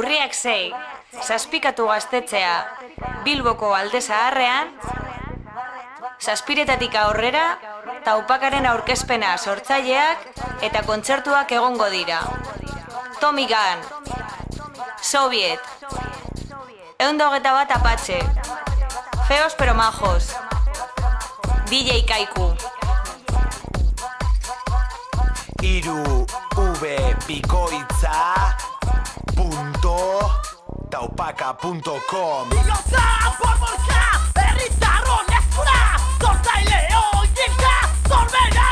Urriak 6, Zazpikatu gaztetzea Bilboko Alde Zaharrean, Zazpiretatik aurrera, Taupakaren aurkezpena sortzaileak eta kontzertuak egongo dira. Tommy Gunn, Soviet, 121 Apache, Feos pero majos, DJ Kaiku. Iru vbikoitza.taupaka.com Bigotza borbolka, herritarron eskura, sortzaile horienka, zorbera